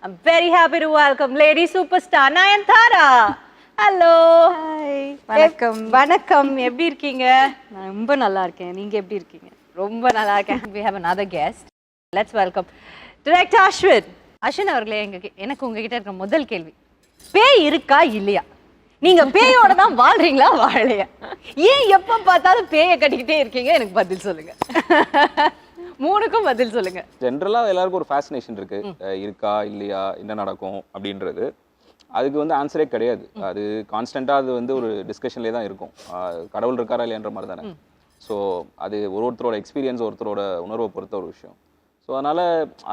I'm very happy to welcome lady superstar Nayanthara. Hello. Hi. வணக்கம். வணக்கம். எப்படி இருக்கீங்க? நான் ரொம்ப நல்லா இருக்கேன். நீங்க எப்படி இருக்கீங்க? ரொம்ப நல்லா இருக்கேன். We have another guest. Let's welcome Director Ashwin. Ashwin அவர்களே, எனக்கு உங்ககிட்ட இருக்கிற முதல் கேள்வி, பேய் இருக்கா இல்லையா? நீங்க பேயோட தான் வாழ்றீங்களா வாழலையா? ஏன் எப்ப பார்த்தாலும் பேயை கட்டிக்கிட்டே இருக்கீங்க? எனக்கு பதில் சொல்லுங்க. மூணுக்கும் பதில் சொல்லுங்க. ஜென்ரலா எல்லாருக்கும் ஒரு ஃபேசினேஷன் இருக்கு, இருக்கா இல்லையா, என்ன நடக்கும் அப்படின்றது. அதுக்கு வந்து ஆன்சரே கிடையாது. அது கான்ஸ்டன்டா அது வந்து ஒரு டிஸ்கஷன்லேயே தான் இருக்கும். கடவுள் இருக்காரா இல்லையன்ற மாதிரி தானே. ஸோ அது ஒருத்தரோட எக்ஸ்பீரியன்ஸ், ஒருத்தரோட உணர்வை பொறுத்த ஒரு விஷயம். ஸோ அதனால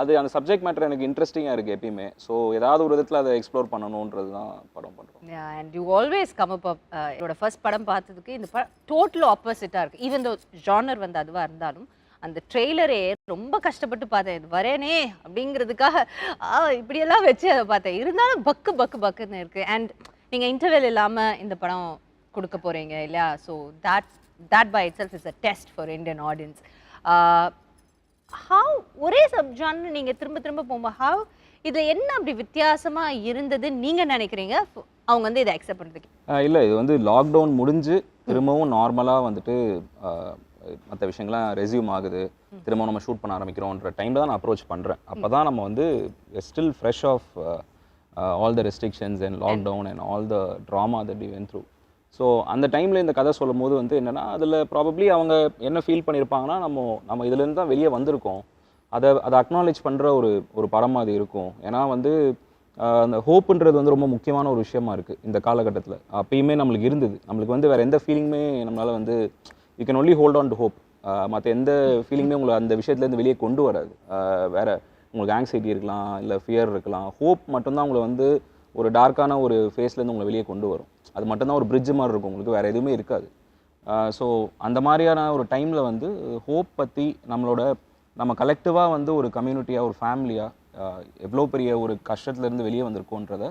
அது அந்த சப்ஜெக்ட் மேட்டர் எனக்கு இன்ட்ரெஸ்டிங்காக இருக்குது எப்பயுமே. ஸோ ஏதாவது ஒரு விதத்தில் அதை எக்ஸ்ப்ளோர் பண்ணணுன்றது தான் படம் பண்ணுறோம். And you always come up என்னோட ஃபர்ஸ்ட் படம் பார்த்ததுக்கு இந்த படம் டோட்டல் ஆப்போசிட்டாக இருக்குது. ஈவன் தோ ஜானர் வந்து அதுவாக இருந்தாலும் அந்த ட்ரெய்லரே ரொம்ப கஷ்டப்பட்டு பார்த்தேன், இது வரேனே அப்படிங்கிறதுக்காக இப்படியெல்லாம் வச்சு அதை பார்த்தேன். இருந்தாலும் பக்கு பக்கு பக்குன்னு இருக்குது. அண்ட் நீங்கள் இன்டர்வெல் இல்லாமல் இந்த படம் கொடுக்க போகிறீங்க இல்லையா? So that by itself is a test for Indian audience. How ஒரே சப்ஜானர் நீங்கள் திரும்ப திரும்ப போகும்போது how இதில் என்ன அப்படி வித்தியாசமாக இருந்ததுன்னு நீங்கள் நினைக்கிறீங்க அவங்க வந்து இதை அக்செப்ட் பண்ணுறதுக்கு? இல்லை, இது வந்து லாக்டவுன் முடிஞ்சு திரும்பவும் நார்மலாக வந்துட்டு மற்ற விஷயங்கள்லாம் ரெஸ்யூம் ஆகுது, திரும்ப நம்ம ஷூட் பண்ண ஆரம்பிக்கிறோன்ற டைமில் தான் நான் அப்ரோச் பண்ணுறேன். அப்போ தான் நம்ம வந்து still fresh of all the restrictions and lockdown and all the trauma that we went through. So அந்த டைமில் இந்த கதை சொல்லும் போது வந்து என்னென்னா, அதில் ப்ராபப்ளி அவங்க என்ன ஃபீல் பண்ணியிருப்பாங்கன்னா, நம்ம இதுலேருந்து தான் வெளியே வந்திருக்கோம், அதை அக்னாலேஜ் பண்ணுற ஒரு படமாக அது இருக்கும். ஏன்னா வந்து அந்த ஹோப்புன்றது வந்து ரொம்ப முக்கியமான ஒரு விஷயமா இருக்குது இந்த காலகட்டத்தில். அப்பயுமே நம்மளுக்கு இருந்தது. நம்மளுக்கு வந்து வேறு எந்த ஃபீலிங்குமே நம்மளால் வந்து you can only hold on to hope. மற்ற எந்த ஃபீலிங்குமே உங்களை அந்த விஷயத்துலேருந்து வெளியே கொண்டு வராது. வேறு உங்களுக்கு ஆங்ஸைட்டி இருக்கலாம், இல்லை ஃபியர் இருக்கலாம். ஹோப் மட்டும்தான் உங்களை வந்து ஒரு டார்க்கான ஒரு ஃபேஸ்லேருந்து உங்களை வெளியே கொண்டு வரும். அது மட்டும்தான் ஒரு பிரிட்ஜ் மாதிரி இருக்கும், உங்களுக்கு வேறு எதுவுமே இருக்காது. ஸோ அந்த மாதிரியான ஒரு டைமில் வந்து ஹோப் பற்றி நம்ம கலெக்டிவாக வந்து ஒரு கம்யூனிட்டியாக, ஒரு ஃபேமிலியாக எவ்வளோ பெரிய ஒரு கஷ்டத்துலேருந்து வெளியே வந்திருக்கோன்றதை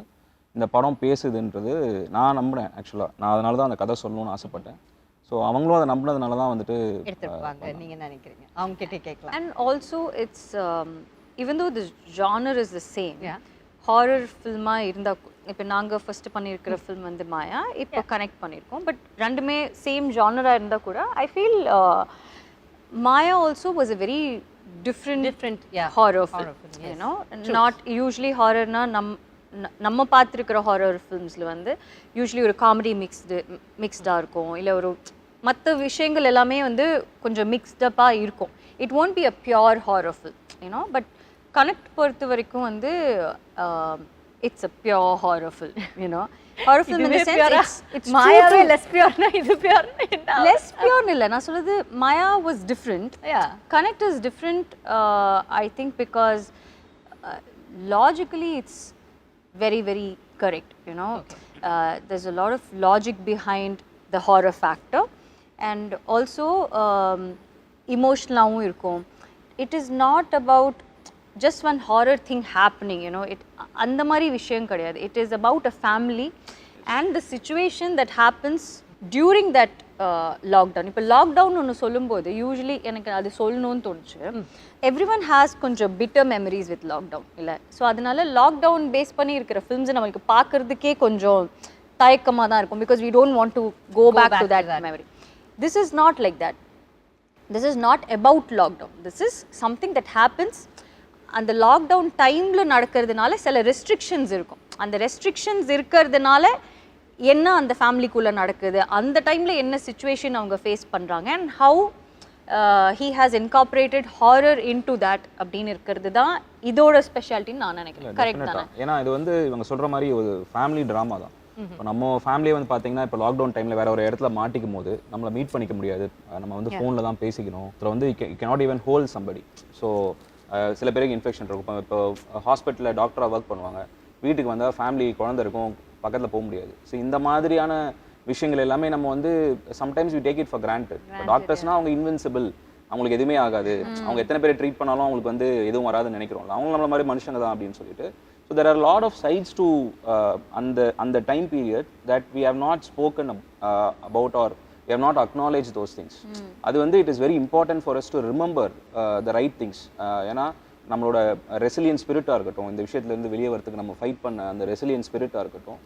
இந்த படம் பேசுதுன்றது நான் நம்பினேன். ஆக்சுவலாக நான் அதனால தான் அந்த கதை சொல்லணும்னு ஆசைப்பட்டேன். ஸோ அவங்களும் அதை நம்பினதுனால தான் வந்துட்டு எடுத்துருப்பாங்க. நீங்கள் நினைக்கிறீங்க அவங்க கிட்டே கேட்கலாம். And also it's even though the genre is the same, horror ஃபில்மாக இருந்தால், இப்போ நாங்கள் ஃபஸ்ட்டு பண்ணியிருக்கிற ஃபில்ம் வந்து மாயா, இப்போ கனெக்ட் பண்ணியிருக்கோம். பட் ரெண்டுமே சேம் ஜானராக இருந்தால் கூட I feel Maya also was a very different horror film. You know, not usually ஹாரர்னா நம்ம பார்த்துருக்கிற ஹாரர் ஃபில்ம்ஸில் வந்து யூஸ்வலி ஒரு காமெடி மிக்ஸ்டாக இருக்கும், இல்லை ஒரு மற்ற விஷயங்கள் எல்லாமே வந்து கொஞ்சம் மிக்ஸ்டப்பாக இருக்கும். It won't be a pure horror film, you know. But Connect பொறுத்த வரைக்கும் வந்து it's a pure horror film, you know. Horror film in the sense it's மாயாவே லெஸ் பியோர்னா இது பியோர் லெஸ் பியோர்னு இல்லை. நான் சொல்றது Maya was different, Connect is different. I think because logically it's very correct, you know. There's a lot of logic behind the horror factor, and also emotional irukum. It is not about just one horror thing happening, you know. It andha mari vishayam kediyadu. It is about a family and the situation that happens during that lockdown. இப்போ lockdown ஒன்று சொல்லும்போது usually எனக்கு அது சொல்லணும்னு தோணுச்சு. Every one has கொஞ்சம் bitter memories with lockdown இல்லை. So அதனால லாக்டவுன் பேஸ் பண்ணி இருக்கிற ஃபில்ம்ஸை நம்மளுக்கு பார்க்குறதுக்கே கொஞ்சம் தயக்கமாக தான் இருக்கும். Because we don't want to go back to that memory. This is not like that. This is not about lockdown. This is something that happens. அந்த லாக்டவுன் டைமில் நடக்கிறதுனால சில ரெஸ்ட்ரிக்ஷன்ஸ் இருக்கும். அந்த ரெஸ்ட்ரிக்ஷன்ஸ் இருக்கிறதுனால என்ன அந்த ஃபேமிலிக்குள்ளே நடக்குது, அந்த டைமில் என்ன சுச்சுவேஷன் அவங்க ஃபேஸ் பண்ணுறாங்க, and how he has incorporated horror into that அப்படின்னு இருக்கிறது தான் இதோட ஸ்பெஷாலிட்டின்னு நான் நினைக்கிறேன். கரெக்ட் தானே? ஏன்னா இது வந்து இவங்க சொல்கிற மாதிரி ஒரு ஃபேமிலி ட்ராமா தான். இப்போ நம்ம ஃபேமிலியை வந்து பார்த்தீங்கன்னா, இப்போ லாக்டவுன் டைமில் வேறு ஒரு இடத்துல மாட்டிக்கும் போது நம்மளை மீட் பண்ணிக்க முடியாது. நம்ம வந்து ஃபோனில் தான் பேசிக்கணும். இதில் வந்து you cannot even hold somebody. So சில பேருக்கு இன்ஃபெக்ஷன் இருக்கும். இப்போ ஹாஸ்பிட்டலில் டாக்டராக ஒர்க் பண்ணுவாங்க, வீட்டுக்கு வந்தால் ஃபேமிலி குழந்தை இருக்கும், பக்கத்தில் போக முடியாது. ஸோ இந்த மாதிரியான விஷயங்கள் எல்லாமே நம்ம வந்து sometimes we take it for granted. இப்போ டாக்டர்ஸ்னால் அவங்க இன்வின்சிபிள், அவங்களுக்கு எதுவுமே ஆகாது, அவங்க எத்தனை பேரை ட்ரீட் பண்ணாலும் அவங்களுக்கு வந்து எதுவும் வராதுன்னு நினைக்கிறோம்ல, அவங்க நம்மள மாதிரி மனுஷங்க தான் அப்படின்னு சொல்லிட்டு. So there are lot of sides to அந்த time period that we have not spoken about are we have not acknowledged those things. அது வந்து it is very important for us to remember the right things. ஏன்னா நம்மளோட resilience ஸ்பிரிட்டாக இருக்கட்டும், இந்த விஷயத்துலேருந்து வெளியே வரதுக்கு நம்ம ஃபைட் பண்ண அந்த ரெசிலியன்ஸ் ஸ்பிரிட்டாக இருக்கட்டும்,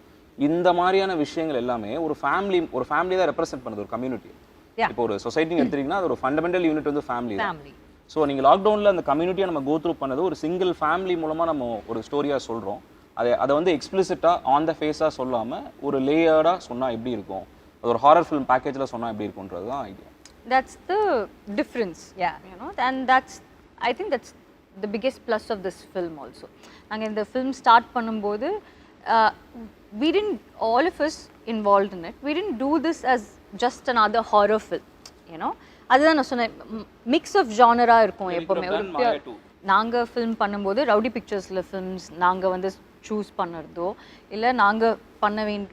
இந்த மாதிரியான விஷயங்கள் எல்லாமே ஒரு ஃபேமிலி தான் ரெப்ரசென்ட் பண்ணுது, ஒரு கம்யூனிட்டி. இப்போ ஒரு சொசைட்டின்னு எடுத்துட்டீங்கன்னா அது ஒரு ஃபண்டமெண்டல் யூனிட் வந்து ஃபேமிலி தான். ஸோ நீங்கள் லாக்டவுனில் அந்த கம்யூனிட்டியை நம்ம கோ த்ரூ பண்ணது ஒரு சிங்கிள் ஃபேமிலி மூலமாக நம்ம ஒரு ஸ்டோரியாக சொல்கிறோம். அதை வந்து எக்ஸ்பிளிசிட்டாக ஆன் த ஃபேஸாக சொல்லாமல் ஒரு லேயர்டாக சொன்னால் எப்படி இருக்கும், அது ஒரு ஹாரர் ஃபிலிம் பேக்கேஜில் சொன்னால் எப்படி இருக்குன்றது தான் idea. That's the difference, you know, and I think that's the biggest plus of this film also. நாங்கள் இந்த ஃபிலிம் ஸ்டார்ட் பண்ணும்போது we didn't, all of us involved in it, we didn't do this as just another horror film, you know. அதுதான் நான் சொன்னேன், mix of ஜானராக இருக்கும் எப்போவுமே. ஒரு நாங்கள் ஃபில்ம் பண்ணும்போது ரவுடி பிக்சர்ஸில் ஃபில்ம்ஸ் நாங்கள் வந்து சூஸ் பண்ணுறதோ இல்லை நாங்கள்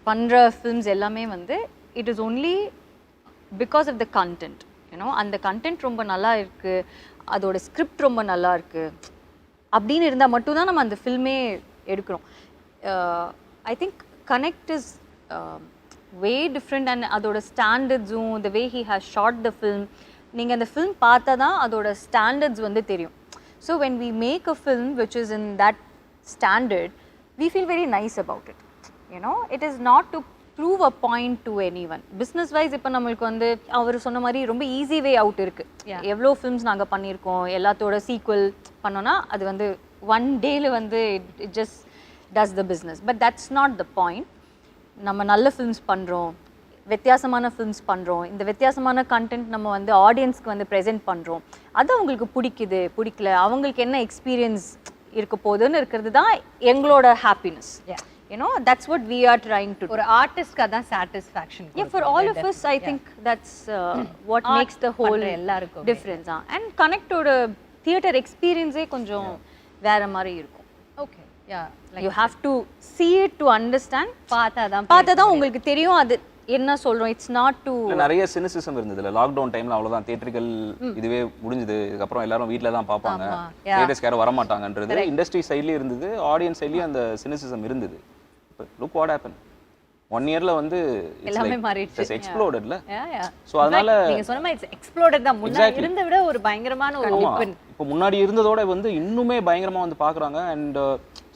பண்ணுற ஃபில்ம்ஸ் எல்லாமே வந்து it is only because of the content, you know. அந்த கண்டென்ட் ரொம்ப நல்லா இருக்குது, அதோட ஸ்கிரிப்ட் ரொம்ப நல்லா இருக்குது அப்படின்னு இருந்தால் மட்டும்தான் நம்ம அந்த ஃபில்மே எடுக்கிறோம். I think Connect is way different and அதோட ஸ்டாண்டர்ட்ஸும் the way he has shot the film, நீங்கள் அந்த ஃபில்ம் பார்த்தா தான் அதோட ஸ்டாண்டர்ட்ஸ் வந்து தெரியும். So when we make a film which is in that standard, we feel very nice about it, you know. It is not to prove a point to anyone. Business wise இப்போ நம்மளுக்கு வந்து அவர் சொன்ன மாதிரி ரொம்ப easy way out இருக்குது. எவ்வளோ films நாங்கள் பண்ணியிருக்கோம், எல்லாத்தோட சீக்வல் பண்ணோன்னா அது வந்து ஒன் டேல வந்து it just does the business. But that's not the point. நம்ம நல்ல ஃபில்ம்ஸ் பண்ணுறோம், வித்தியாசமான ஃபில்ம்ஸ் பண்ணுறோம், இந்த வித்தியாசமான கண்டென்ட் நம்ம வந்து ஆடியன்ஸ்க்கு வந்து ப்ரெசென்ட் பண்ணுறோம், அது அவங்களுக்கு பிடிக்கல, அவங்களுக்கு என்ன எக்ஸ்பீரியன்ஸ் இருக்க போதுன்னு இருக்கிறது தான் எங்களோட happiness. You know, that's what we are trying to do. ஒரு ஆர்டிஸ்ட்க்கு அதான் satisfaction. Yeah, for all of us I think that's what makes the whole difference. And connect oda theater experience கொஞ்சம் வேற மாதிரி இருக்கும். Okay, yeah, like you have to see it to understand. பார்த்தா தான் உங்களுக்கு தெரியும் அது என்ன சொல்றோம். இட்ஸ் நாட் டு நிறைய சினிசிசம் இருந்ததுல லாக்டவுன் டைம்ல. அவ்வளவுதான், தியேட்டர்கள் இதுவே முடிஞ்சது, இதுக்கப்புறம் எல்லாரும் வீட்ல தான் பார்ப்பாங்க, தியேட்டர்ஸ்க்கு யாரும் வர மாட்டாங்கன்றது இண்டஸ்ட்ரி சைட்லயே இருந்தது, ஆடியன்ஸ் சைட்லயே அந்த சினிசிசம் இருந்தது. லுக் வாட் ஹேப்பன் 1 இயர்ல வந்து எல்லாமே மாறிடுச்சு. இட்ஸ் எக்ஸ்ப்ளோடட்ல. சோ அதனால நீங்க சொன்ன மாதிரி இட்ஸ் எக்ஸ்ப்ளோடட் தான். முன்னாடி இருந்த விட ஒரு பயங்கரமான ஒரு ஓபன். இப்போ முன்னாடி இருந்ததோட வந்து இன்னுமே பயங்கரமா வந்து பாக்குறாங்க. அண்ட்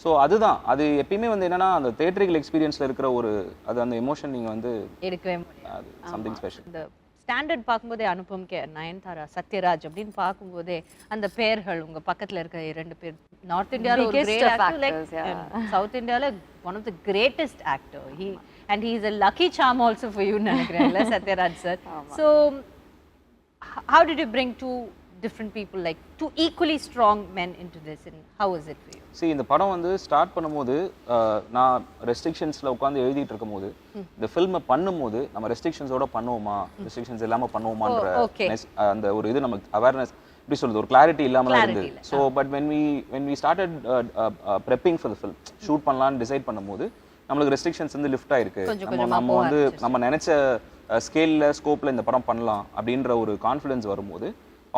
ஸோ அதுதான், அது எப்பயுமே வந்து என்னன்னா அந்த தியேட்டரிக்கல் எக்ஸ்பீரியன்ஸ்ல இருக்கிற ஒரு அது அந்த எமோஷன் நீங்க வந்து எடுக்கவே முடியாது. Something special. இந்த ஸ்டாண்டர்ட் பார்க்கும்போதே அனுபம் நயன்தாரா, சத்யராஜ் அப்படின்னு பார்க்கும்போதே அந்த பேர்கள் உங்க பக்கத்துல இருக்க 2 பேர் நார்த் இந்தியால ஒரு கிரேட் ஆக்டர், லைக் சவுத் இந்தியால one of the greatest actor. And he is a lucky charm also for you, நினைக்கிறேன்ல Sathyaraj sir. So how did you bring two different people, like two equally strong men into this, and how was it for you? See, இந்த படம் வந்து start பண்ணும்போது நான் ரெஸ்ட்ரிக்ஷன்ஸ்ல உட்கார்ந்து எழுதிட்டு இருக்கும்போது இந்த ஃபில்மை பண்ணும்போது நம்ம ரெஸ்ட்ரிக்ஷன்ஸோட பண்ணுவோமா, ரெஸ்ட்ரிக்ஷன்ஸ் இல்லாம பண்ணுவோமான்ற அந்த ஒரு இது நமக்கு அவேர்னஸ் எப்படி சொல்றது, ஒரு கிளாரிட்டி இல்லாம இருந்தது. So but when we started prepping for the film, shoot பண்ணலாம்னு டிசைட் பண்ணும்போது நம்மளுக்கு ரெஸ்ட்ரிக்ஷன்ஸ் வந்து லிஃப்ட் ஆயிருக்கு. நம்ம வந்து நம்ம நினைச்ச ஸ்கேல்ல ஸ்கோப்ல இந்த படம் பண்ணலாம் அப்படின்ற ஒரு கான்ஃபிடன்ஸ் வரும்போது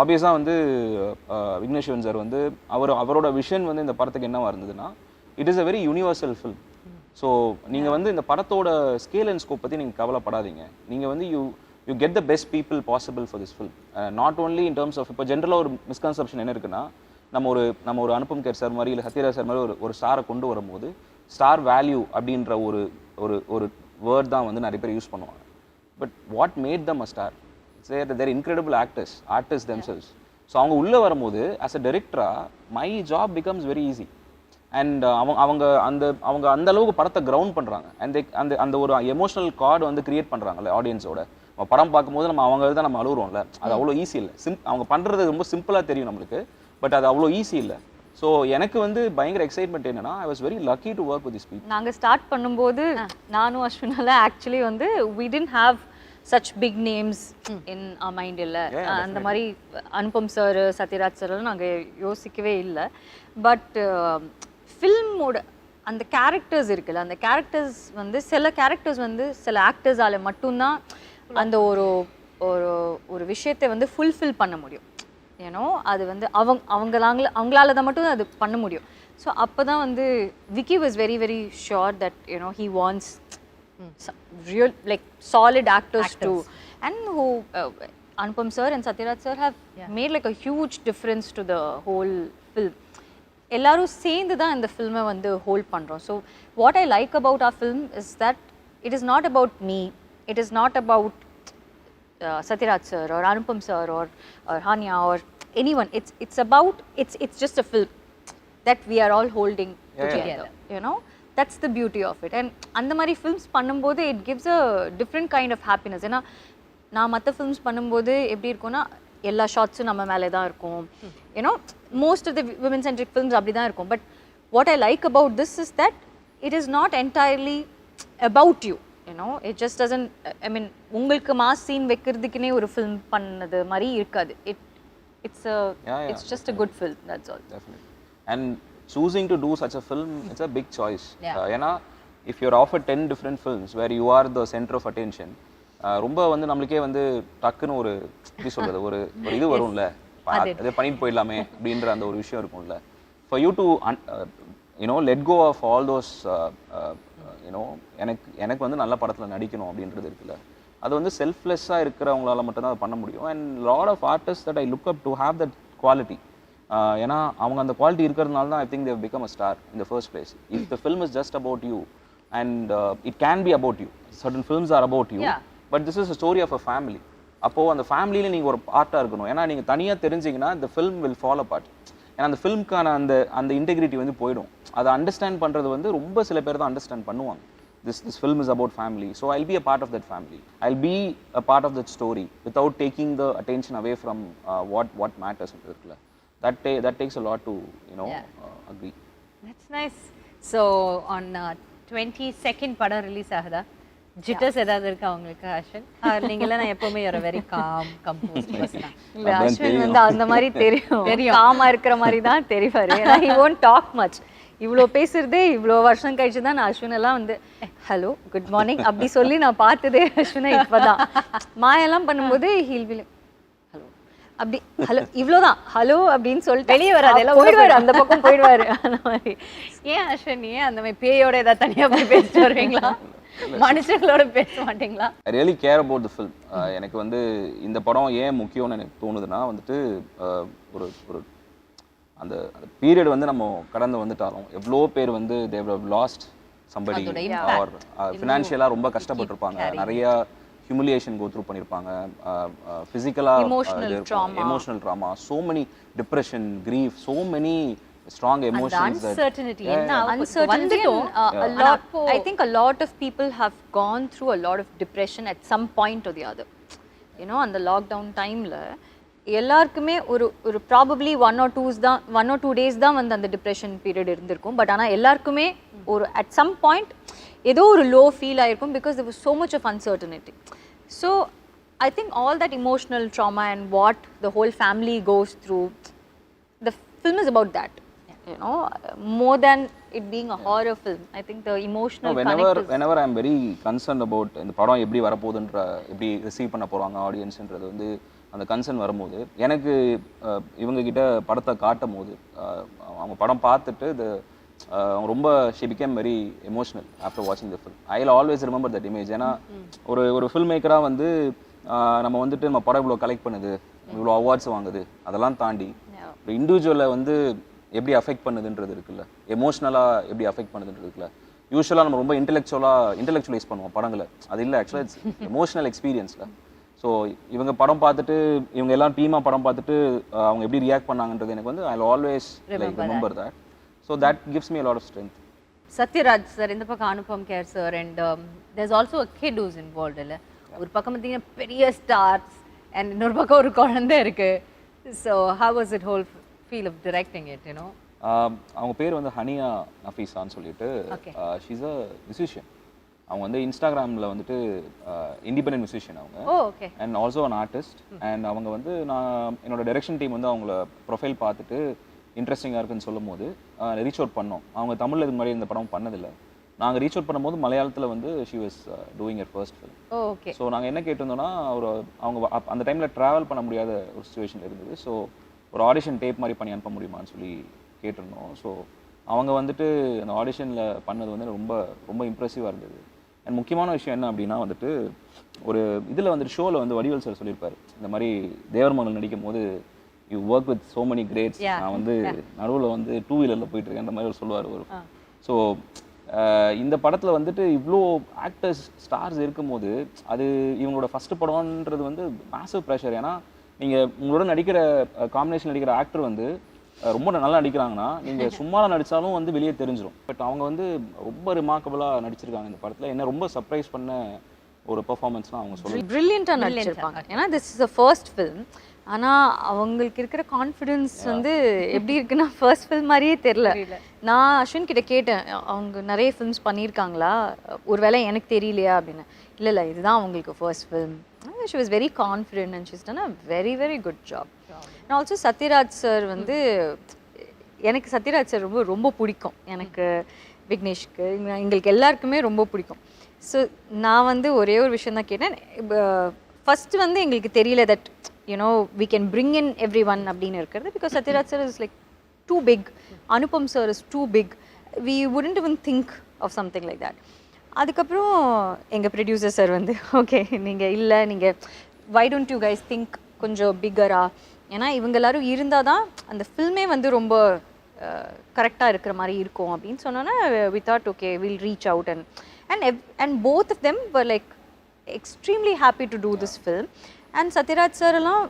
ஆப்வியஸா வந்து விக்னேஸ்வரன் சார் வந்து அவரோட விஷன் வந்து இந்த படத்துக்கு என்னவா இருந்ததுன்னா, it is a very universal film. So நீங்க வந்து இந்த படத்தோட ஸ்கேல் அண்ட் ஸ்கோப் பத்தி நீங்க கவலைப்படாதீங்க. நீங்க வந்து you get the best people possible for this film. Not only in terms of இப்போ ஜென்ரலாக ஒரு மிஸ்கன்செப்ஷன் என்ன இருக்குன்னா, நம்ம ஒரு அனுபம் கேர் சார் மாதிரி இல்லை சத்யராஜ் சார் மாதிரி ஒரு ஸ்டாரை கொண்டு வரும்போது ஸ்டார் வேல்யூ அப்படின்ற ஒரு வேர்ட் தான் வந்து நிறைய பேர் யூஸ் பண்ணுவாங்க. But what made them a star, their incredible artist themselves. So அவங்க உள்ளே வரும்போது ஆஸ் அ டைரக்டராக my job becomes very easy. And அவங்க அந்த அளவுக்கு படத்தை கிரவுண்ட் பண்ணுறாங்க. அண்ட் அந்த ஒரு எமோஷனல் கார்டு வந்து கிரியேட் பண்ணுறாங்கல்ல ஆடியன்ஸோட. படம் பார்க்கும்போது அவங்க தான் நம்ம அழுகுறோம்ல, அது அவ்வளோ ஈஸி இல்லை. அவங்க பண்ணுறது ரொம்ப சிம்பிளாக தெரியும் நம்மளுக்கு, பட் அது அவ்வளோ ஈஸி இல்லை. ஸோ எனக்கு வந்து பயங்கர எக்ஸைட்மெண்ட் என்னன்னா, I was very lucky to work with this people. நாங்கள் ஸ்டார்ட் பண்ணும்போது நானும் அஸ்வினால ஆக்சுவலி வந்து we didn't have such big names in our mind இல்லை. அந்த மாதிரி அனுபம் சார், சத்யராஜ் சார்லாம் நாங்கள் யோசிக்கவே இல்லை. பட் ஃபில்மோட அந்த கேரக்டர்ஸ் இருக்குல்ல, அந்த கேரக்டர்ஸ் வந்து சில கேரக்டர்ஸ் வந்து சில ஆக்டர்ஸால் மட்டும்தான் அந்த ஒரு விஷயத்தை வந்து ஃபுல்ஃபில் பண்ண முடியும். ஏன்னோ அது வந்து அவங்களால தான் மட்டும் அது பண்ண முடியும். ஸோ அப்போ தான் வந்து Vicky was very very sure that you know he wants real like solid actors too, and who Anupam sir and Satyaraj sir have made like a huge difference to the whole film. எல்லாரும் சேர்ந்து தான் இந்த ஃபில்மை வந்து hold பண்ணுறோம். So what I like about R film is that it is not about me, it is not about Satyaraj sir or Anupam sir or Hania or anyone. It's about it's just a film that we are all holding together. You know, that's the beauty of it. And அந்த மாதிரி films பண்ணும்போது it gives a different kind of happiness. ஏன்னா நான் மற்ற films பண்ணும்போது எப்படி இருக்கும்னா எல்லா ஷார்ட்ஸும் நம்ம மேலே தான் இருக்கும். You know most of the women centric films அப்படி தான் இருக்கும். But what I like about this is that it is not entirely about you. You know, it just doesn't, I mean, உங்களுக்கு மாஸ் சீன் வைக்கிறதுக்குனே ஒரு ஃபில்ம் பண்ணது மாதிரி இருக்காது. It's just a good film, that's all. Definitely. And choosing to do such a film, it's a big choice. ஏன்னா if you're offered 10 different films where you are the center of attention, ரொம்ப வந்து நம்மளுக்கே வந்து டக்குன்னு ஒரு எப்படி சொல்றது ஒரு இது வரும்ல, அதை பண்ணிட்டு போயிடலாமே அப்படின்ற அந்த ஒரு விஷயம் இருக்கும்ல. For you to let go of all those எனக்கு வந்து நல்ல படத்தில் நடிக்கணும் அப்படின்றது இருக்குல்ல, அது வந்து செல்ஃப்லெஸ்ஸாக இருக்கிறவங்களால மட்டும்தான் அதை பண்ண முடியும். And lot of artist that I look up to have that quality. ஏன்னா அவங்க அந்த குவாலிட்டி இருக்கிறதுனால தான் I think they become a star in the first place. If the film is just about you and it can be about you, certain films are about you, but this is a story of a family. அப்போது அந்த ஃபேமிலியில் நீங்கள் ஒரு பார்ட்டாக இருக்கணும். ஏன்னா நீங்கள் தனியாக தெரிஞ்சிங்கன்னா the film will fall apart. ஏன்னா அந்த ஃபில்ம்க்கான அந்த இன்டெகிரிட்டி வந்து போயிடும். அதை அண்டர்ஸ்டாண்ட் பண்ணுறது வந்து ரொம்ப சில பேர் தான் அண்டர்ஸ்டாண்ட் பண்ணுவாங்க. This film is about family, so I'll be a part of that family. I'll be a part of that story without taking the attention away from what matters. That takes a lot to agree. That's nice. So on 22nd படம் release ஆகுதா? ஜிட்டஸ் ஏதாவது இருக்கா உங்களுக்கு அஸ்வின்? நீங்களாம் நான் எப்பவுமே ஒரு very com compost person. இல்ல அஸ்வின் வந்து அந்த மாதிரி தெரியும், காமா இருக்கிற மாதிரி தான் தெரிவாரு. he won't talk much. இவ்வளோ பேசுறதே இவ்வளோ வருஷம் கழிச்சு தான் நான் அஸ்வினெல்லாம் வந்து ஹலோ குட் மார்னிங் அப்படி சொல்லி நான் பார்த்ததே அஸ்வினை இப்போதான். மாயெல்லாம் பண்ணும்போது ஹீல் வில் ஹலோ அப்படி ஹலோ இவ்வளோதான் ஹலோ அப்படின்னு சொல்லிட்டு வெளியே வராது, எல்லாம் போயிடுவாரு, அந்த பக்கம் போயிடுவாரு. அந்த மாதிரி ஏன் அஸ்வின் ஏன் அந்த மாதிரி பேயோட ஏதாவது தனியாக போய் பேசிட்டு வருவீங்களா, மனுஷங்களோட பேச மாட்டீங்களா? I really care about the film. எனக்கு வந்து இந்த படம் ஏன் முக்கியம்னு எனக்கு தோணுதுன்னா வந்துட்டு ஒரு ஒரு அந்த பீரியட் வந்து நம்ம கடந்து வந்துட்டாலும் எவ்வளோ பேர் வந்து they have lost somebody or ஃபினான்ஷியலாக ரொம்ப கஷ்டப்பட்டிருப்பாங்க, நிறைய ஹியூமிலியேஷன் கோ த்ரூ பண்ணியிருப்பாங்க, ஃபிசிக்கலாக emotional drama, so many depression, grief, so many strong emotions. Uncertainty a lot. I think a lot of people have gone through a lot of depression at some point or the other. You know, on the lockdown time la எல்லாருக்குமே ஒரு probably 1 or 2 days தான் வந்து அந்த depression period இருந்திருக்கும். But ஆனால் எல்லாருக்குமே ஒரு at some point ஏதோ ஒரு லோ ஃபீல் ஆயிருக்கும் because there was so much of uncertainty. So I think all that emotional trauma and what the whole family goes through, the film is about that. You know, more than it being a horror film, I think the emotional connect is... whenever I'm very concerned about இந்த படம் எப்படி வரப்போகுதுன்ற எப்படி receive பண்ண போகிறாங்க ஆடியன்ஸ்ன்றது வந்து அந்த concern வரும்போது எனக்கு இவங்ககிட்ட படத்தை காட்டும் போது அவங்க படம் பார்த்துட்டு அவங்க ரொம்ப she became very emotional after வாட்சிங் the film. I will always remember that image. ஏன்னா ஒரு ஃபில்ம் மேக்கராக வந்து நம்ம வந்துட்டு நம்ம படம் இவ்வளோ கலெக்ட் பண்ணுது, இவ்வளோ அவார்ட்ஸ் வாங்குது, அதெல்லாம் தாண்டி ஒரு இண்டிவிஜுவலை வந்து எப்படி அஃபெக்ட் பண்ணுதுன்றது இருக்குல்ல, எமோஷ்னலாக எப்படி அஃபெக்ட் பண்ணுதுன்றது இருக்குல்ல. யூஸ்வலாக நம்ம ரொம்ப இன்டெலெக்சுவலைஸ் பண்ணுவோம் படங்களை, அது இல்லை ஆக்சுவலாக இட்ஸ் எமோஷ்னல் எக்ஸ்பீரியன்ஸில். ஸோ இவங்க படம் பார்த்துட்டு இவங்க எல்லாம் டீமாக படம் பார்த்துட்டு அவங்க எப்படி ரியாக்ட் பண்ணாங்கன்றது எனக்கு வந்து I will always remember that. So that gives me a lot of strength. Sathyaraj sir, இந்த பக்கம் Anupam Kher sir, and there's also a kid who's involved. இல்லை ஒரு பக்கம் பார்த்தீங்கன்னா பெரிய ஸ்டார்ஸ் அண்ட் இன்னொரு பக்கம் ஒரு குழந்தை இருக்கு. So how was it whole feel of directing it? You know அவங்க பேர் வந்து ஹனியா நஃபீஸான்னு சொல்லிட்டு, ஷீஸ் அ மியூசிஷியன். அவங்க வந்து இன்ஸ்டாகிராமில் வந்துட்டு இண்டிபெண்டன்ட் மியூசிஷியன் அவங்க, and also an artist. And அவங்க வந்து நான் என்னோட டைரக்ஷன் டீம் வந்து அவங்கள ப்ரொஃபைல் பார்த்துட்டு இன்ட்ரெஸ்டிங்காக இருக்குன்னு சொல்லும் போது ரீச் அவுட் பண்ணோம். அவங்க தமிழில் இதுக்கு முன்னாடி இந்த படம் பண்ணதில்லை. நாங்கள் ரீச் அவுட் பண்ணும்போது மலையாளத்தில் வந்து she was doing your first film. So நாங்கள் என்ன கேட்டிருந்தோம்னா அவங்க அந்த டைமில் ட்ராவல் பண்ண முடியாத ஒரு சுச்சுவேஷன் இருந்தது. ஸோ ஒரு ஆடிஷன் டேப் மாதிரி பண்ணி அனுப்ப முடியுமான்னு சொல்லி கேட்டிருந்தோம். ஸோ அவங்க வந்துட்டு அந்த ஆடிஷனில் பண்ணது வந்து ரொம்ப ரொம்ப இம்ப்ரெசிவாக இருந்தது. அண்ட் முக்கியமான விஷயம் என்ன அப்படின்னா வந்துட்டு ஒரு இதில் வந்துட்டு ஷோவில் வந்து வடிவேல் சார் சொல்லியிருப்பார், இந்த மாதிரி தேவர் மகள் நடிக்கும் போது you work with so many greats. Yeah. நான் வந்து நடுவில் வந்து 2 வீலரில் போயிட்டு இருக்கேன், அந்த மாதிரி ஒரு சொல்லுவார் ஒரு. ஸோ இந்த படத்தில் வந்துட்டு இவ்வளோ ஆக்டர்ஸ் ஸ்டார்ஸ் இருக்கும்போது அது இவங்களோட ஃபஸ்ட்டு படம்ன்றது வந்து மேசிவ் ப்ரெஷர். ஏன்னா நீங்கள் உங்களோட நடிக்கிற காம்பினேஷன் நடிக்கிற ஆக்டர் வந்து ரொம்ப நல்லா நடிக்கிறாங்கன்னா நீங்கள் சும்மா நடித்தாலும் வந்து வெளியே தெரிஞ்சிடும். பட் அவங்க வந்து ரொம்ப ரிமார்க்கபுளாக நடிச்சிருக்காங்க இந்த படத்தில். என்ன ரொம்ப சர்ப்ரைஸ் பண்ண ஒரு பெர்ஃபார்மன்ஸ்லாம் அவங்க சொல்லுவாங்க. ப்ரில்லியண்ட்டாக நடிச்சிருப்பாங்க. ஏன்னா this is a first film. ஆனால் அவங்களுக்கு இருக்கிற கான்ஃபிடென்ஸ் வந்து எப்படி இருக்குன்னா ஃபர்ஸ்ட் ஃபில்ம் மாதிரியே தெரில. நான் அஸ்வின் கிட்ட கேட்டேன், அவங்க நிறைய ஃபில்ம்ஸ் பண்ணியிருக்காங்களா, ஒரு வேளை எனக்கு தெரியலையா அப்படின்னு. இல்லை இல்லை, இதுதான் அவங்களுக்கு first film. She was very confident and she's done a very very good job. நான் ஆல்சோ சத்யராஜ் சார் வந்து எனக்கு சத்யராஜ் சார் ரொம்ப ரொம்ப பிடிக்கும். எனக்கு விக்னேஷ்க்கு எங்களுக்கு எல்லாருக்குமே ரொம்ப பிடிக்கும். ஸோ நான் வந்து ஒரே ஒரு விஷயம் தான் கேட்டேன். ஃபஸ்ட்டு வந்து எங்களுக்கு தெரியல that you know we can bring in every one அப்படின்னு இருக்கிறது. Because Sathyaraj sir is like too big, Anupam sir is too big, we wouldn't even think of something like that. அதுக்கப்புறம் எங்கள் ப்ரொடியூசர் சார் வந்து ஓகே நீங்கள் இல்லை, நீங்கள் why don't you guys think கொஞ்சம் பிக்கரா, ஏன்னா இவங்க எல்லாரும் இருந்தால் தான் அந்த ஃபில்மே வந்து ரொம்ப கரெக்டாக இருக்கிற மாதிரி இருக்கும் அப்படின்னு சொன்னோன்னா we thought okay will reach out and both of them were like extremely happy to do this film. And Satyaraj sir எல்லாம்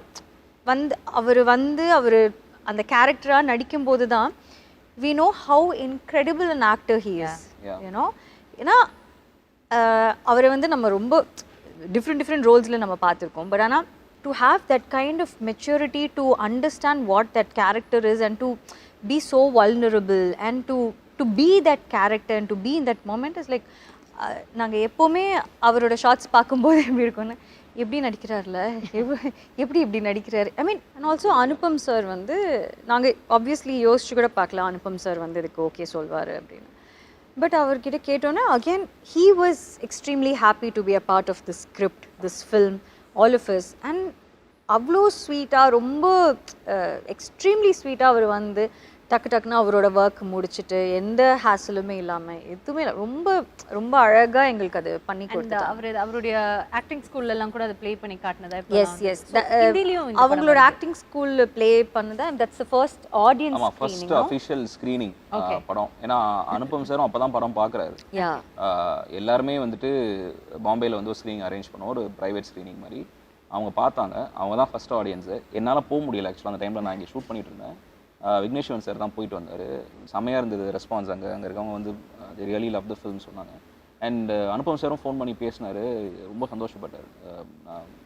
வந்து அவர் அந்த கேரக்டராக நடிக்கும்போது தான் we know how incredible an actor he is. You know, ஏன்னா அவரை வந்து நம்ம ரொம்ப டிஃப்ரெண்ட் ரோல்ஸில் நம்ம பார்த்துருக்கோம். பட் ஆனால் to have that kind of maturity to understand what that character is and to be so vulnerable and to be that character and to be in that moment is like நாங்கள் எப்போவுமே அவரோட shorts பார்க்கும்போது எப்படி இருக்கும்னு, எப்படி நடிக்கிறார்ல, எப்படி நடிக்கிறாரு. I mean and also Anupam sir வந்து நாங்கள் ஆப்வியஸ்லி யோசிச்சு கூட பார்க்கலாம் அனுபம் சார் வந்து இதுக்கு ஓகே சொல்வார் அப்படின்னு. பட் அவர்கிட்ட கேட்டோன்னே again he was extremely happy to be a part of this script, this film, all of us. And அவ்வளோ ஸ்வீட்டாக, ரொம்ப எக்ஸ்ட்ரீம்லி ஸ்வீட்டாக அவர் வந்து டக்குன்னு அவரோட ஒர்க் முடிச்சுட்டு எந்த ஹேசலுமே இல்லாமல் எதுவுமே இல்லை, ரொம்ப ரொம்ப அழகாக எங்களுக்கு அது பண்ணி கொடுத்தாரு. அவருடைய ஆக்டிங் ஸ்கூல்லலாம் கூட அதை ப்ளே பண்ணி காட்டினதா? எஸ் அவங்களோட ஆக்டிங் ஸ்கூலில் ப்ளே பண்ணதா. That's the first audience screening, first official screening படம். ஏன்னா அனுபம் சாரும் அப்பதான் படம் பார்க்குறாரு. எல்லாருமே வந்துட்டு பாம்பேயில் வந்து ஒரு ஸ்க்ரீனிங் அரேஞ்ச் பண்ணோம், ஒரு ப்ரைவேட் ஸ்க்ரீனிங் மாதிரி. அவங்க பார்த்தாங்க, அவங்க தான் ஃபர்ஸ்ட் ஆடியன்ஸு. என்னால் போக முடியல ஆக்சுவலாக, அந்த டைமில் நான் இங்கே ஷூட் பண்ணிட்டு இருந்தேன். விக்னேஷ்வன் சார் தான் போயிட்டு வந்தார். செம்மையாக இருந்தது ரெஸ்பான்ஸ். அங்கே இருக்கவங்க வந்து ரியலி லவ் த ஃபில்ம் சொன்னாங்க. அண்ட் அனுபம் சாரும் ஃபோன் பண்ணி பேசினார், ரொம்ப சந்தோஷப்பட்டார்.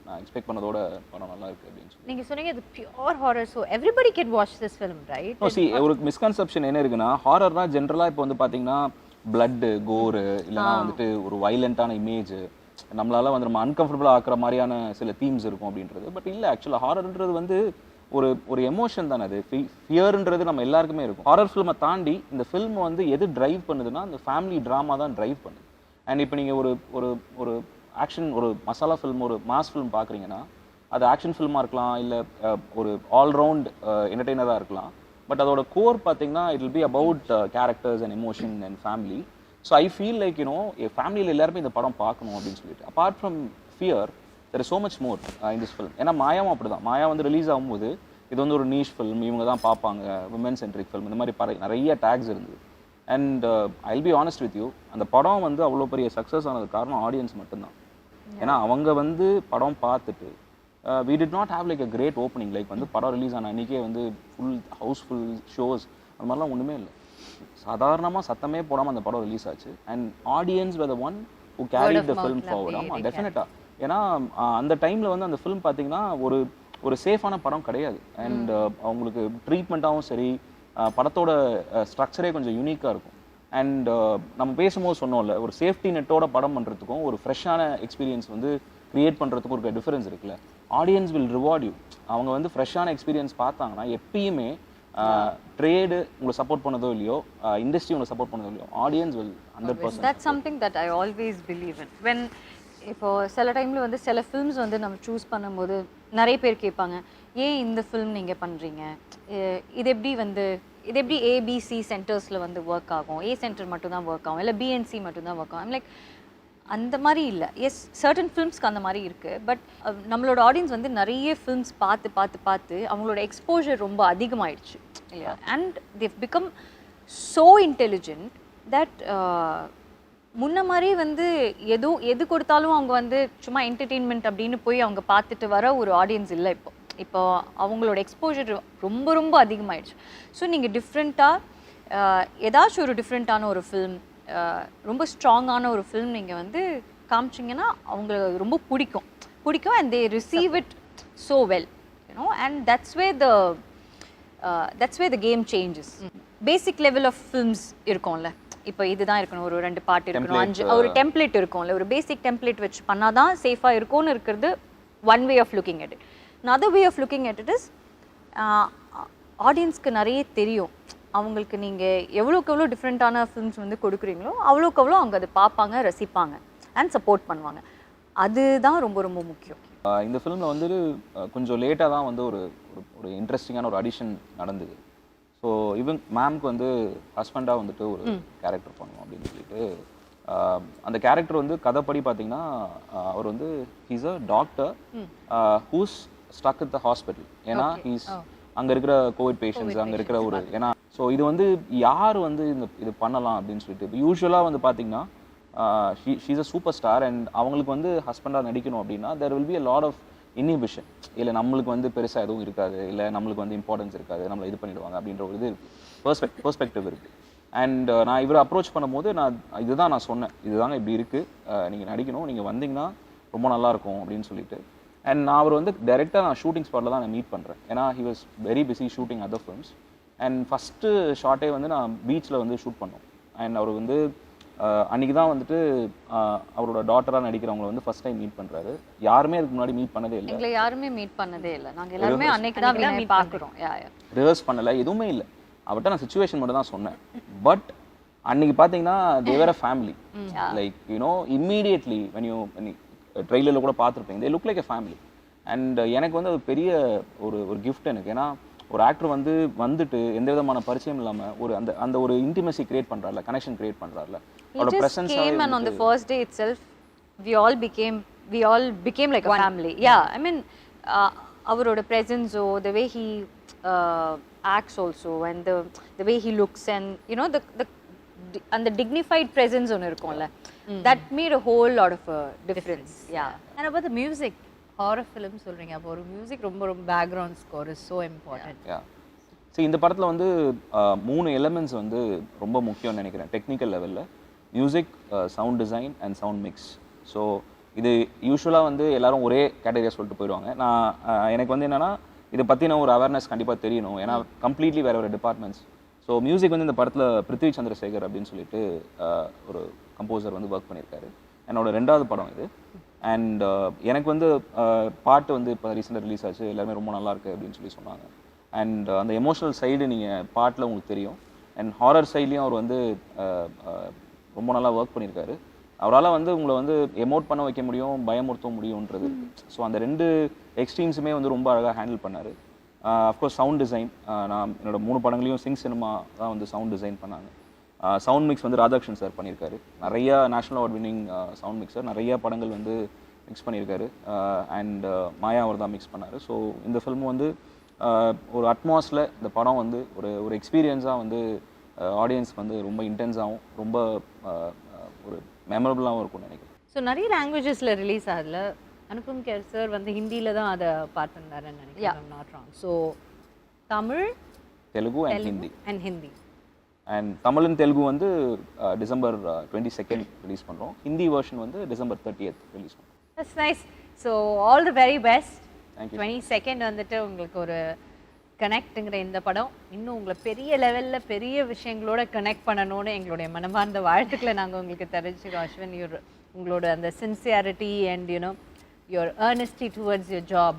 நான் எக்ஸ்பெக்ட் பண்ணதோட படம் நல்லா இருக்குது அப்படின்னு சொல்லி. நீங்கள் சொன்னீங்க இது pure horror, so everybody can watch this film, right? C, ஒரு மிஸ்கன்செப்ஷன் என்ன இருக்குன்னா, ஹாரர்னா ஜென்ரலாக இப்போ வந்து பார்த்தீங்கன்னா பிளட்டு, கோரு, இல்லைனா வந்துட்டு ஒரு வைலண்ட்டான இமேஜ், நம்மளால வந்து நம்ம அன்கம்ஃபர்டபுளாக ஆக்குற மாதிரியான சில தீம்ஸ் இருக்கும் அப்படின்றது. பட் இல்லை, ஆக்சுவலாக ஹாரர்ன்றது வந்து ஒரு எமோஷன் தானே. அது ஃபியர்ன்றது நம்ம எல்லாருக்குமே இருக்கும். ஹாரர் ஃபில்மை தாண்டி இந்த ஃபில்ம் வந்து எது ட்ரைவ் பண்ணுதுன்னா அந்த ஃபேமிலி ட்ராமா தான் ட்ரைவ் பண்ணுது. அண்ட் இப்போ நீங்கள் ஒரு ஆக்ஷன், ஒரு மசாலா ஃபில்ம், ஒரு மாஸ் ஃபில்ம் பார்க்குறீங்கன்னா அது ஆக்ஷன் ஃபில்மாக இருக்கலாம், இல்லை ஒரு ஆல்ரவுண்ட் என்டர்டெய்னராக இருக்கலாம். பட் அதோட கோர் பார்த்தீங்கன்னா it will be about characters and emotion and family. So I feel like ஃபேமிலியில் எல்லாருமே இந்த படம் பார்க்கணும் அப்படின்னு சொல்லிட்டு. Apart from fear there is so much more in this film. ஏன்னா மாயாவும் அப்படி தான். மாயா வந்து ரிலீஸ் ஆகும்போது இது வந்து ஒரு நீஷ் ஃபில்ம், இவங்க தான் பார்ப்பாங்க, விமன் சென்ட்ரிக் ஃபில்ம், இந்த மாதிரி நிறைய டேக்ஸ் இருந்தது. And I will be honest with you, அந்த படம் வந்து அவ்வளோ பெரிய சக்ஸஸ் ஆனது காரணம் ஆடியன்ஸ் மட்டும்தான். ஏன்னா அவங்க வந்து படம் பார்த்துட்டு we did not have like a great opening, like வந்து படம் ரிலீஸ் ஆன அன்றைக்கே வந்து ஃபுல் ஹவுஸ்ஃபுல் ஷோஸ் அந்த மாதிரிலாம் ஒன்றுமே இல்லை. சாதாரணமாக சத்தமே போடாமல் அந்த படம் ரிலீஸ் ஆச்சு. And audience were the one who carried the film forward. ஆமாம், டெஃபினட்டாக. ஏன்னா அந்த டைமில் வந்து அந்த ஃபிலிம் பார்த்தீங்கன்னா ஒரு சேஃபான படம் கிடையாது. அண்ட் அவங்களுக்கு ட்ரீட்மெண்ட்டாகவும் சரி, படத்தோட ஸ்ட்ரக்சரே கொஞ்சம் யூனிக்காக இருக்கும். அண்ட் நம்ம பேசும்போது சொன்னோம்ல, ஒரு சேஃப்டி நெட்டோட படம் பண்ணுறதுக்கும் ஒரு ஃப்ரெஷ்ஷான எக்ஸ்பீரியன்ஸ் வந்து க்ரியேட் பண்ணுறதுக்கும் ஒரு டிஃபரன்ஸ் இருக்குல்ல. Audience will reward you. அவங்க வந்து ஃப்ரெஷ்ஷான எக்ஸ்பீரியன்ஸ் பார்த்தாங்கன்னா எப்பயுமே ட்ரேடு உங்களை சப்போர்ட் பண்ணதோ இல்லையோ, இண்டஸ்ட்ரி உங்களை சப்போர்ட் பண்ணதோ இல்லையோ, audience will 100%. That's something that I always believe in. When இப்போது சில டைமில் வந்து சில ஃபில்ம்ஸ் வந்து நம்ம சூஸ் பண்ணும்போது நிறைய பேர் கேட்பாங்க, ஏன் இந்த ஃபில்ம் நீங்கள் பண்ணுறீங்க, இது எப்படி ஏபிசி சென்டர்ஸில் வந்து ஒர்க் ஆகும், ஏ சென்டர் மட்டும் தான் ஒர்க் ஆகும், இல்லை பிஎன்சி மட்டும் தான் ஒர்க் ஆகும். லைக் அந்த மாதிரி இல்லை. எஸ், சர்டன் ஃபிலிம்ஸ்க்கு அந்த மாதிரி இருக்குது. பட் நம்மளோட ஆடியன்ஸ் வந்து நிறைய ஃபிலிம்ஸ் பார்த்து பார்த்து பார்த்து அவங்களோட எக்ஸ்போஜர் ரொம்ப அதிகமாகிடுச்சு இல்லையா. And they become so intelligent that முன்ன மாதிரி வந்து எது கொடுத்தாலும் அவங்க வந்து சும்மா என்டர்டெயின்மெண்ட் அப்படின்னு போய் அவங்க பார்த்துட்டு வர ஒரு ஆடியன்ஸ் இல்லை. இப்போ அவங்களோட எக்ஸ்போஜர் ரொம்ப ரொம்ப அதிகமாகிடுச்சு. ஸோ நீங்கள் டிஃப்ரெண்ட்டாக ஏதாச்சும் ஒரு டிஃப்ரெண்ட்டான ஒரு ஃபில்ம், ரொம்ப ஸ்ட்ராங்கான ஒரு ஃபில்ம் நீங்கள் வந்து காமிச்சிங்கன்னா அவங்களுக்கு ரொம்ப பிடிக்கும் and they receive it so well, you know. And that's way the game changes. Basic level of films இருக்கும்ல, இப்போ இதுதான் இருக்கணும், ஒரு 2 பாட்டு இருக்கணும், 5 ஒரு டெம்ப்ளேட் இருக்கும்ல, ஒரு பேசிக் டெம்ப்ளேட் வச்சு பண்ணால் தான் சேஃபாக இருக்கும்னு இருக்கிறது one way of looking at it. another way of looking at it is ஆடியன்ஸ்க்கு நிறைய தெரியும். அவங்களுக்கு நீங்கள் எவ்வளோக்கு எவ்வளோ டிஃப்ரெண்ட்டான ஃபிலிம்ஸ் வந்து கொடுக்குறீங்களோ அவ்வளோக்கு அவ்வளோ அவங்க அதை பார்ப்பாங்க, ரசிப்பாங்க அண்ட் சப்போர்ட் பண்ணுவாங்க. அதுதான் ரொம்ப ரொம்ப முக்கியம். இந்த ஃபிலிமில் வந்து கொஞ்சம் லேட்டாக தான் வந்து ஒரு ஒரு இன்ட்ரெஸ்டிங்கான ஒரு அடிஷன் நடந்தது. ஸோ மேம்க்கு வந்து ஹஸ்பண்டாக வந்துட்டு ஒரு கேரக்டர் பண்ணணும் அப்படின்னு சொல்லிட்டு, அந்த கேரக்டர் வந்து கதைப்படி பார்த்தீங்கன்னா அவர் வந்து he's a doctor who's stuck at the hospital. ஏன்னா ஹீஸ் அங்கே இருக்கிற கோவிட் பேஷண்ட்ஸ், அங்கே இருக்கிற ஒரு ஏன்னா ஸோ இது வந்து யார் வந்து இது பண்ணலாம் அப்படின்னு சொல்லிட்டு, யூஸ்வலாக வந்து பார்த்தீங்கன்னா she's a super star and அவங்களுக்கு வந்து ஹஸ்பண்டாக நடிக்கணும் அப்படின்னா there will be a lot of inhibition. இல்லை நம்மளுக்கு வந்து பெருசாக எதுவும் இருக்காது, இல்லை நம்மளுக்கு வந்து இம்பார்ட்டன்ஸ் இருக்காது, நம்மளை இது பண்ணிடுவாங்க அப்படின்ற ஒரு இது பெர்ஸ்பெக்டிவ் இருக்குது. அண்ட் நான் இவரை அப்ரோச் பண்ணும்போது இதுதான் நான் சொன்னேன், இதுதாங்க இப்படி இருக்குது, நீங்கள் நடிக்கணும், நீங்கள் வந்தீங்கன்னா ரொம்ப நல்லாயிருக்கும் அப்படின்னு சொல்லிட்டு. அண்ட் நான் அவர் வந்து டைரெக்டாக நான் ஷூட்டிங் ஸ்பாட்டில் தான் நான் மீட் பண்ணுறேன். ஏன்னா he was very busy shooting other films. And first ஷார்ட்டே வந்து நான் பீச்சில் வந்து ஷூட் பண்ணோம். அண்ட் அவர் வந்து அன்றைக்கி தான் வந்துட்டு அவரோட டாட்டராக நடிக்கிறவங்களை வந்து ஃபஸ்ட் டைம் மீட் பண்ணுறாரு. யாருமே அதுக்கு முன்னாடி மீட் பண்ணதே இல்லை. எங்களை யாருமே மீட் பண்ணதே இல்லை. நாங்கள் எல்லாருமே அன்னைக்கு தான் மீட் பார்க்குறோம். ரிஹர்ஸ் பண்ணலை, எதுவுமே இல்லை. அவர்கிட்ட நான் சிச்சுவேஷன் மட்டும் தான் சொன்னேன். பட் அன்னைக்கு பார்த்தீங்கன்னா they were a family. Like you know immediately when you ட்ரெய்லரில் கூட பார்த்துருப்பீங்க, they look like a family. And எனக்கு வந்து அது பெரிய ஒரு கிஃப்ட் எனக்கு. ஏன்னா ஒரு ஆக்டர் வந்துட்டு எந்த விதமான பரிச்சயம் இல்லாமல் ஒரு அந்த ஒரு இன்டிமசி கிரியேட் பண்ணுறாருல, கனெக்ஷன் கிரியேட் பண்ணுறாருல, அவரோட presence came on the first day itself we all became like a family. Yeah, I mean அவரோட presence, the way he acts also, and the way he looks, and you know the dignified presence ஒன்று இருக்கும்ல, that made a whole lot of a difference. Yeah. And about the music, horror film சொல்றீங்க, அப்போ ஒரு music ரொம்ப background score is so important. Yeah. See, இந்த படத்தில் வந்து 3 elements வந்து ரொம்ப முக்கியம்னு நினைக்கிறேன் டெக்னிக்கல் லெவலில்: music, sound design and sound mix. So இது யூஸ்வலாக வந்து எல்லாரும் ஒரே கேட்டகரியாக சொல்லிட்டு போயிடுவாங்க. எனக்கு வந்து என்னென்னா இதை பற்றின ஒரு அவேர்னஸ் கண்டிப்பாக தெரியணும், ஏன்னா கம்ப்ளீட்லி வேறு டிபார்ட்மெண்ட்ஸ். ஸோ மியூசிக் வந்து இந்த படத்தில் பிருத்வி சந்திரசேகர் அப்படின்னு சொல்லிட்டு ஒரு கம்போசர் வந்து ஒர்க் பண்ணியிருக்காரு. என்னோட 2வது படம் இது. அண்ட் எனக்கு வந்து பாட்டு வந்து இப்போ ரீசெண்டாக ரிலீஸ் ஆச்சு, எல்லாருமே ரொம்ப நல்லா இருக்குது அப்படின்னு சொல்லி சொன்னாங்க. அண்ட் அந்த எமோஷனல் சைடு நீங்கள் பாட்டில் உங்களுக்கு தெரியும். அண்ட் ஹாரர் சைட்லேயும் அவர் வந்து ரொம்ப நல்லா ஒர்க் பண்ணியிருக்காரு. அவரால் வந்து உங்களை வந்து எமோட் பண்ண வைக்க முடியும், பயமுறுத்த முடியுன்றது. ஸோ அந்த 2 எக்ஸ்ட்ரீம்ஸுமே வந்து ரொம்ப அழகாக ஹேண்டில் பண்ணார். அஃப்கோர்ஸ் சவுண்ட் டிசைன், நான் என்னோட 3 படங்களையும் சினிமா தான் வந்து சவுண்ட் டிசைன் பண்ணாங்க. சவுண்ட் மிக்ஸ் வந்து ராதாகிருஷ்ணன் சார் பண்ணியிருக்காரு. நிறையா national award winning sound mixer, நிறையா படங்கள் வந்து மிக்ஸ் பண்ணியிருக்காரு. அண்ட் மாயா அவர் தான் மிக்ஸ் பண்ணார். ஸோ இந்த ஃபில்ம் வந்து ஒரு அட்மாஸில் இந்த படம் வந்து ஒரு எக்ஸ்பீரியன்ஸாக வந்து ஆடியன்ஸ்க்கு வந்து ரொம்ப இன்டென்ஸாகவும் ரொம்ப ஒரு மெமரபுளாகவும் இருக்கும்னு நினைக்கிறேன். ஸோ நிறைய லாங்குவேஜஸில் ரிலீஸ் ஆகல. அனுபம் கேர் சார் வந்து ஹிந்தியில் தான் அதை பார்த்துருந்தாருன்னு நினைக்கிறேன். I'm not wrong. So Tamil, Telugu and Hindi. And Tamil and Telugu வந்து டிசம்பர் 22 ரிலீஸ் பண்ணுறோம். ஹிந்தி வெர்ஷன் வந்து டிசம்பர் 30 ரிலீஸ் பண்ணுறோம். That's nice. So all the very best. Thank you. 22 வந்துட்டு உங்களுக்கு ஒரு கனெக்ட்டுங்கிற இந்த படம் இன்னும் உங்களை பெரிய லெவலில் பெரிய விஷயங்களோட கனெக்ட் பண்ணணும்னு எங்களுடைய மனமார்ந்த வாழ்த்துக்களை நாங்கள் உங்களுக்கு தெரிஞ்சுக்கிறோம். அஸ்வின், உங்களோட அந்த sincerity and you know your honesty towards your job,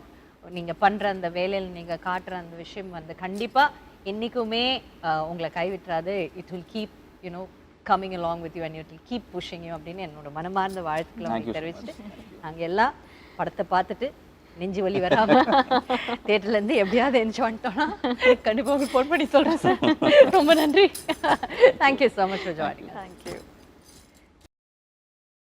நீங்கள் பண்ணுற அந்த வேலையில் நீங்கள் காட்டுற அந்த விஷயம் வந்து கண்டிப்பாக என்றைக்குமே உங்களை கைவிட்டுறாது. It will keep you know coming along with you and it will keep pushing you அப்படின்னு என்னோட மனமார்ந்த வாழ்த்துக்களை உங்களுக்கு தெரிவிச்சுட்டு நாங்கள் எல்லாம் படத்தை பார்த்துட்டு நெஞ்சு வலி வராம தியேட்டர்லேருந்து எப்படியாவது என்ஜாய் பண்ணிட்டோம்னா கண்டிப்பாக உங்களுக்கு ஃபோன் பண்ணி சொல்கிறேன் சார். ரொம்ப நன்றி. Thank you so much for joining. Thank you.